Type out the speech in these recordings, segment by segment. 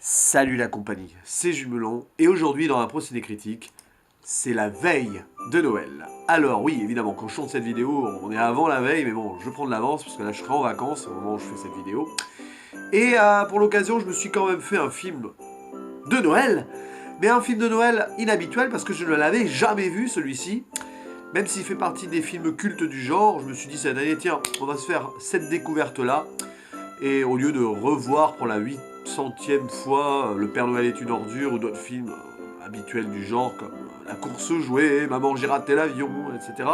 Salut la compagnie, c'est Jules Melon, et aujourd'hui dans la Procédé Critique, c'est la veille de Noël. Alors oui, évidemment, quand je tourne cette vidéo, on est avant la veille, mais bon, je prends de l'avance, parce que là je serai en vacances au moment où je fais cette vidéo. Et pour l'occasion, je me suis quand même fait un film de Noël, mais un film de Noël inhabituel, parce que je ne l'avais jamais vu celui-ci. Même s'il fait partie des films cultes du genre, je me suis dit cette année, tiens, on va se faire cette découverte-là, et au lieu de revoir pour la 800e fois Le Père Noël est une ordure ou d'autres films habituels du genre comme La course aux jouets, Maman j'ai raté l'avion, etc.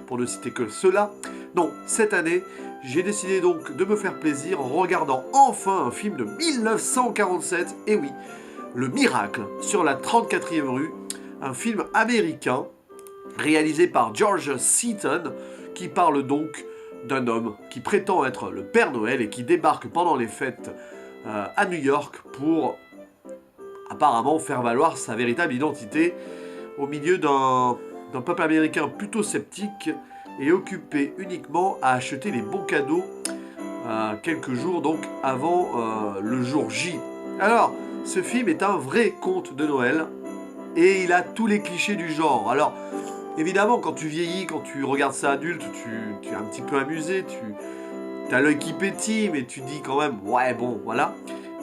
pour ne citer que cela. Non, cette année, j'ai décidé donc de me faire plaisir en regardant enfin un film de 1947, et oui, Le Miracle sur la 34e rue, un film américain réalisé par George Seaton qui parle donc d'un homme qui prétend être le Père Noël et qui débarque pendant les fêtes à New York pour apparemment faire valoir sa véritable identité au milieu d'un peuple américain plutôt sceptique et occupé uniquement à acheter les bons cadeaux quelques jours donc avant le jour J. Alors, ce film est un vrai conte de Noël et il a tous les clichés du genre. Alors, évidemment, quand tu vieillis, quand tu regardes ça adulte, tu es un petit peu amusé, tu as l'œil qui pétille, mais tu dis quand même, ouais, bon, voilà.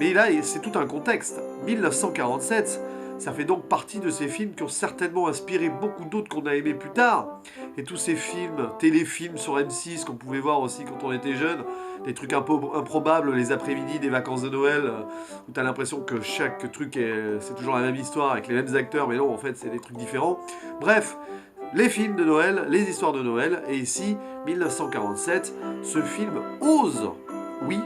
Mais là, c'est tout un contexte. 1947, ça fait donc partie de ces films qui ont certainement inspiré beaucoup d'autres qu'on a aimés plus tard. Et tous ces films, téléfilms sur M6 qu'on pouvait voir aussi quand on était jeune, des trucs un peu improbables, les après-midi des vacances de Noël, où t'as l'impression que chaque truc c'est toujours la même histoire avec les mêmes acteurs, mais non, en fait, c'est des trucs différents. Bref, les films de Noël, les histoires de Noël, et ici, 1947, ce film ose, oui,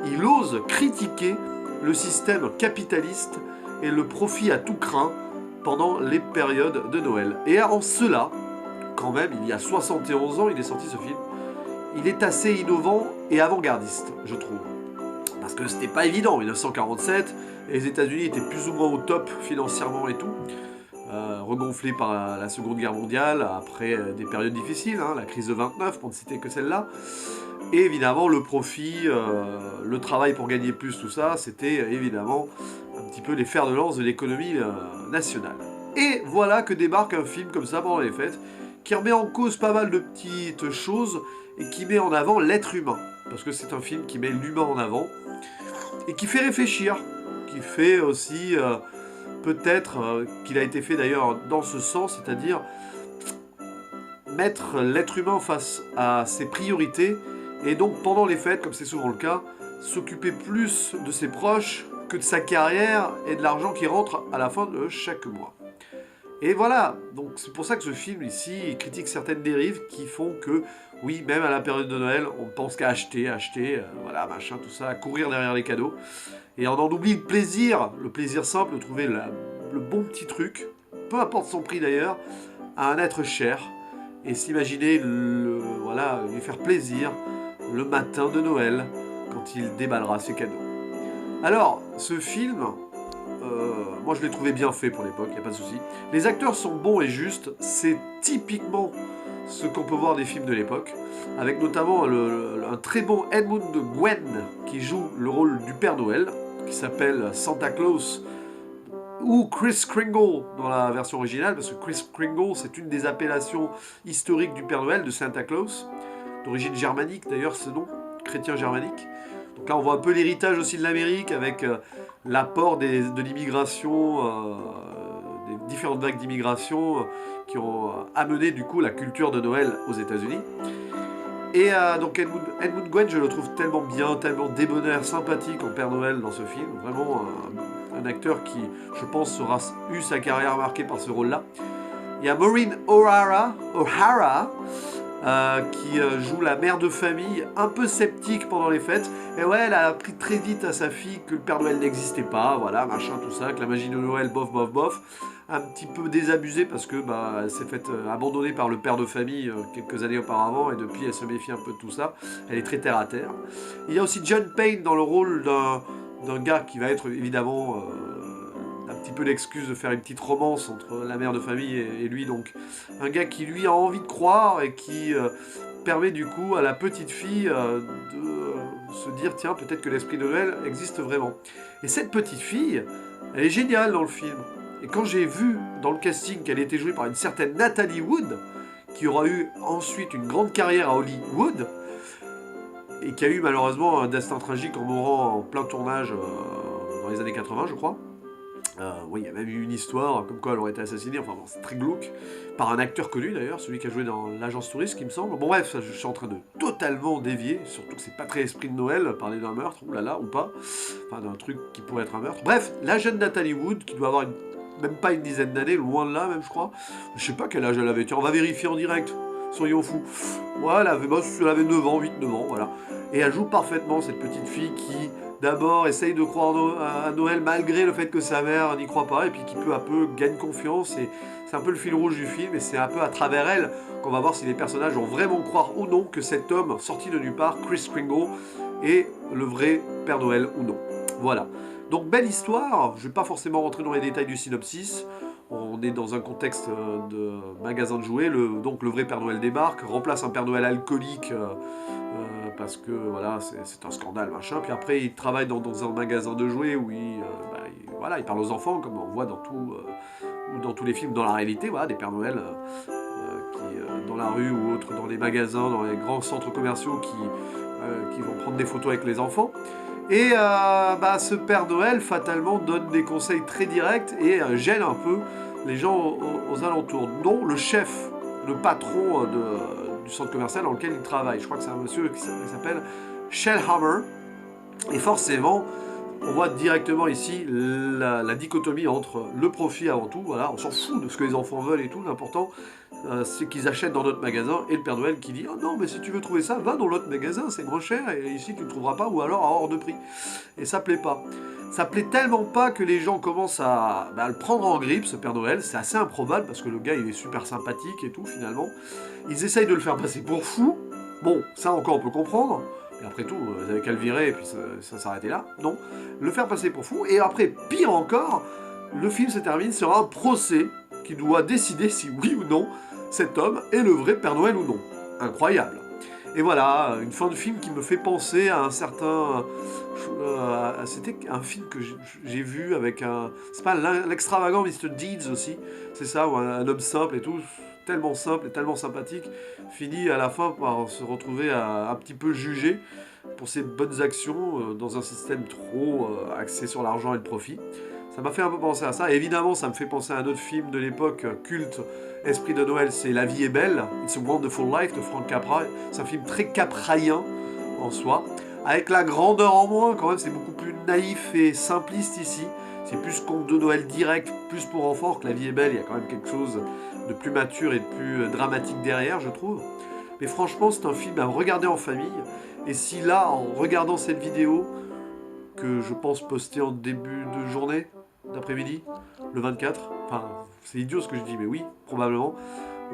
il ose critiquer le système capitaliste et le profit à tout crin pendant les périodes de Noël. Et en cela, quand même, il y a 71 ans, il est sorti ce film, il est assez innovant et avant-gardiste, je trouve. Parce que c'était pas évident, en 1947, les États-Unis étaient plus ou moins au top financièrement et tout. Regonflé par la Seconde Guerre mondiale, après des périodes difficiles, hein, la crise de 29 pour ne citer que celle-là. Et évidemment le profit, le travail pour gagner plus, tout ça, c'était évidemment un petit peu les fers de lance de l'économie nationale. Et voilà que débarque un film comme ça pendant les fêtes, qui remet en cause pas mal de petites choses, et qui met en avant l'être humain. Parce que c'est un film qui met l'humain en avant, et qui fait réfléchir, qui fait aussi... peut-être qu'il a été fait d'ailleurs dans ce sens, c'est-à-dire mettre l'être humain face à ses priorités et donc pendant les fêtes, comme c'est souvent le cas, s'occuper plus de ses proches que de sa carrière et de l'argent qui rentre à la fin de chaque mois. Et voilà, donc c'est pour ça que ce film ici il critique certaines dérives qui font que, oui, même à la période de Noël, on pense qu'à acheter, voilà, machin, tout ça, à courir derrière les cadeaux. Et on en oublie le plaisir simple de trouver le bon petit truc, peu importe son prix d'ailleurs, à un être cher, et s'imaginer voilà, lui faire plaisir le matin de Noël, quand il déballera ses cadeaux. Alors, ce film, moi je l'ai trouvé bien fait pour l'époque, y a pas de souci. Les acteurs sont bons et justes, c'est typiquement ce qu'on peut voir des films de l'époque, avec notamment un très bon Edmund Gwenn qui joue le rôle du Père Noël, qui s'appelle Santa Claus, ou Kris Kringle dans la version originale, parce que Kris Kringle c'est une des appellations historiques du Père Noël, de Santa Claus, d'origine germanique d'ailleurs ce nom, chrétien germanique. Donc là on voit un peu l'héritage aussi de l'Amérique avec l'apport de l'immigration, des différentes vagues d'immigration qui ont amené du coup la culture de Noël aux États-Unis. Et donc Edmund Gwenn, je le trouve tellement bien, tellement débonnaire, sympathique en Père Noël dans ce film. Vraiment un acteur qui, je pense, aura eu sa carrière marquée par ce rôle-là. Il y a Maureen O'Hara qui joue la mère de famille, un peu sceptique pendant les fêtes. Et ouais, elle a appris très vite à sa fille que le Père Noël n'existait pas, voilà, machin, tout ça, que la magie de Noël, bof, bof, bof. Un petit peu désabusée parce que elle s'est faite abandonner par le père de famille quelques années auparavant et depuis elle se méfie un peu de tout ça. Elle est très terre à terre. Il y a aussi John Payne dans le rôle d'un gars qui va être évidemment un petit peu l'excuse de faire une petite romance entre la mère de famille et lui. Donc un gars qui lui a envie de croire et qui permet du coup à la petite fille se dire, tiens, peut-être que l'esprit de Noël existe vraiment. Et cette petite fille, elle est géniale dans le film. Et quand j'ai vu dans le casting qu'elle était jouée par une certaine Natalie Wood, qui aura eu ensuite une grande carrière à Hollywood, et qui a eu malheureusement un destin tragique en mourant en plein tournage dans les années 80, je crois. Oui, il y a même eu une histoire comme quoi elle aurait été assassinée, enfin bon, c'est très glauque, par un acteur connu d'ailleurs, celui qui a joué dans l'agence touriste, qui me semble. Bon bref, je suis en train de totalement dévier, surtout que c'est pas très esprit de Noël, parler d'un meurtre, oulala, ou pas, enfin d'un truc qui pourrait être un meurtre. Bref, la jeune Natalie Wood, qui doit avoir même pas une dizaine d'années, loin de là même je crois, je sais pas quel âge elle avait, tiens on va vérifier en direct, soyons fous. Voilà, elle avait 9 ans, 8-9 ans, voilà. Et elle joue parfaitement cette petite fille qui... d'abord essaye de croire à Noël malgré le fait que sa mère n'y croit pas, et puis qui peu à peu gagne confiance, et c'est un peu le fil rouge du film, et c'est un peu à travers elle qu'on va voir si les personnages vont vraiment croire ou non que cet homme sorti de nulle part, Kris Kringle, est le vrai Père Noël ou non. Voilà. Donc belle histoire, je ne vais pas forcément rentrer dans les détails du synopsis, on est dans un contexte de magasin de jouets, donc le vrai Père Noël débarque, remplace un Père Noël alcoolique, parce que voilà, c'est un scandale, machin. Puis après, il travaille dans un magasin de jouets où voilà, il parle aux enfants, comme on voit dans tous les films, dans la réalité, voilà, des Pères Noël qui, dans la rue ou autre, dans les magasins, dans les grands centres commerciaux qui vont prendre des photos avec les enfants. Et ce Père Noël, fatalement, donne des conseils très directs et gêne un peu les gens aux alentours, dont le chef, le patron du centre commercial dans lequel il travaille. Je crois que c'est un monsieur qui s'appelle Shellhammer. Et forcément, on voit directement ici la dichotomie entre le profit avant tout, voilà, on s'en fout de ce que les enfants veulent et tout, l'important c'est qu'ils achètent dans notre magasin, et le Père Noël qui dit « Oh non, mais si tu veux trouver ça, va dans l'autre magasin, c'est moins cher, et ici tu ne trouveras pas, ou alors à hors de prix. » Et ça plaît pas. Ça plaît tellement pas que les gens commencent à le prendre en grippe, ce Père Noël. C'est assez improbable, parce que le gars, il est super sympathique et tout, finalement. Ils essayent de le faire passer pour fou. Bon, ça encore on peut comprendre. Et après tout, vous avez qu'à le virer et puis ça s'arrêtait là. Non, le faire passer pour fou. Et après, pire encore, le film se termine sur un procès qui doit décider si oui ou non cet homme est le vrai Père Noël ou non. Incroyable. Et voilà, une fin de film qui me fait penser à un certain... c'était un film que j'ai vu avec un... C'est pas l'extravagant Mr. Deeds aussi, c'est ça, ou un homme simple et tout, tellement simple et tellement sympathique, finit à la fin par se retrouver un petit peu jugé pour ses bonnes actions dans un système trop axé sur l'argent et le profit. Ça m'a fait un peu penser à ça. Et évidemment, ça me fait penser à un autre film de l'époque, culte, Esprit de Noël, c'est La vie est belle, It's a Wonderful Life de Frank Capra. C'est un film très capraien en soi, avec la grandeur en moins, quand même, c'est beaucoup plus naïf et simpliste ici. C'est plus conte de Noël direct, plus pour enfants, que La vie est belle, il y a quand même quelque chose de plus mature et de plus dramatique derrière, je trouve. Mais franchement, c'est un film à regarder en famille. Et si là, en regardant cette vidéo, que je pense poster en début de journée, d'après-midi, le 24, enfin, c'est idiot ce que je dis, mais oui, probablement.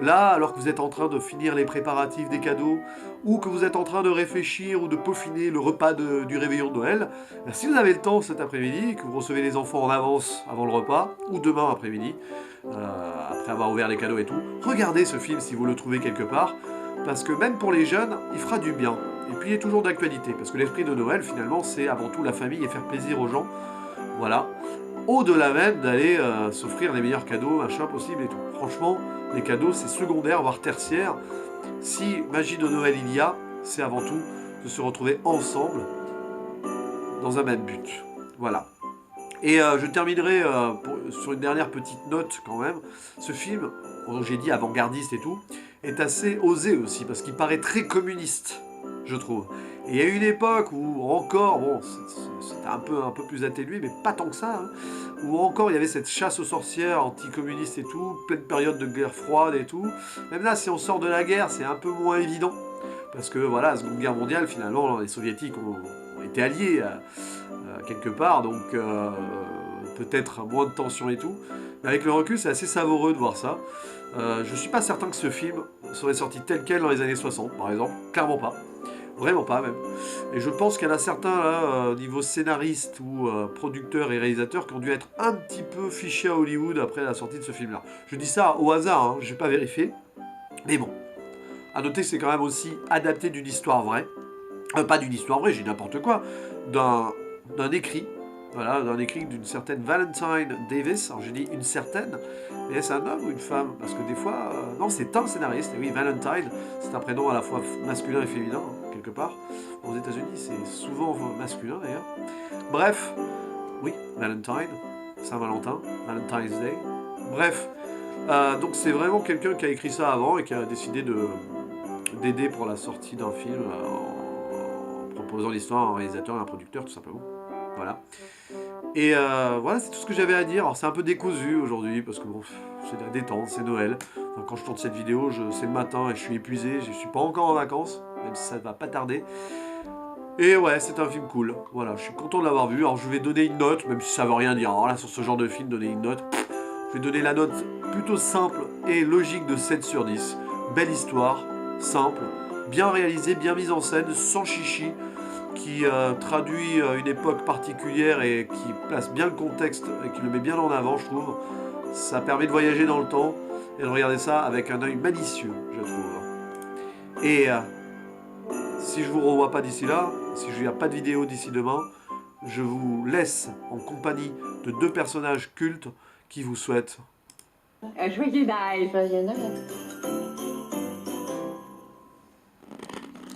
Là, alors que vous êtes en train de finir les préparatifs des cadeaux, ou que vous êtes en train de réfléchir ou de peaufiner le repas du réveillon de Noël, si vous avez le temps cet après-midi, que vous recevez les enfants en avance avant le repas, ou demain après-midi, après avoir ouvert les cadeaux et tout, regardez ce film si vous le trouvez quelque part, parce que même pour les jeunes, il fera du bien. Et puis il est toujours d'actualité, parce que l'esprit de Noël, finalement, c'est avant tout la famille et faire plaisir aux gens. Voilà. Au-delà même d'aller s'offrir les meilleurs cadeaux, machin possible et tout. Franchement, les cadeaux, c'est secondaire, voire tertiaire. Si magie de Noël il y a, c'est avant tout de se retrouver ensemble dans un même but. Voilà. Et je terminerai sur une dernière petite note quand même. Ce film, dont j'ai dit avant-gardiste et tout, est assez osé aussi, parce qu'il paraît très communiste, je trouve. Et il y a eu une époque où encore, bon, c'était un peu plus atténué, mais pas tant que ça, hein, où encore il y avait cette chasse aux sorcières anticommunistes et tout, pleine période de guerre froide et tout. Même là, si on sort de la guerre, c'est un peu moins évident, parce que voilà, la Seconde Guerre mondiale, finalement, les Soviétiques ont été alliés quelque part, donc peut-être moins de tension et tout. Mais avec le recul, c'est assez savoureux de voir ça. Je suis pas certain que ce film serait sorti tel quel dans les années 60, par exemple, clairement pas. Vraiment pas même. Et je pense qu'il y en a certains là, niveau scénariste ou producteurs et réalisateurs qui ont dû être un petit peu fichés à Hollywood après la sortie de ce film-là. Je dis ça au hasard, hein, je n'ai pas vérifié. Mais bon, à noter que c'est quand même aussi adapté d'une histoire vraie. Pas d'une histoire vraie, j'ai n'importe quoi, d'un écrit, voilà, d'un écrit d'une certaine Valentine Davis. Alors j'ai dit une certaine, mais est-ce un homme ou une femme? Parce que des fois, non, c'est un scénariste, et oui, Valentine, c'est un prénom à la fois masculin et féminin, hein, quelque part. Aux États-Unis, c'est souvent masculin d'ailleurs. Bref, oui, Valentine, Saint-Valentin, Valentine's Day. Bref, donc c'est vraiment quelqu'un qui a écrit ça avant et qui a décidé d'aider pour la sortie d'un film en proposant l'histoire à un réalisateur et un producteur, tout simplement. Voilà. Et voilà, c'est tout ce que j'avais à dire. Alors c'est un peu décousu aujourd'hui parce que bon, c'est la détente, c'est Noël. Enfin, quand je tourne cette vidéo, c'est le matin et je suis épuisé. Je suis pas encore en vacances, même si ça va pas tarder. Et ouais, c'est un film cool. Voilà, je suis content de l'avoir vu. Alors je vais donner une note, même si ça veut rien dire. Alors là, sur ce genre de film, donner une note, je vais donner la note plutôt simple et logique de 7 sur 10. Belle histoire, simple, bien réalisée, bien mise en scène, sans chichi, qui traduit une époque particulière et qui place bien le contexte et qui le met bien en avant, je trouve. Ça permet de voyager dans le temps et de regarder ça avec un œil malicieux, je trouve. Et si je vous revois pas d'ici là, si je n'ai pas de vidéo d'ici demain, je vous laisse en compagnie de 2 personnages cultes qui vous souhaitent Un joyeux Noël. Joyeux Noël.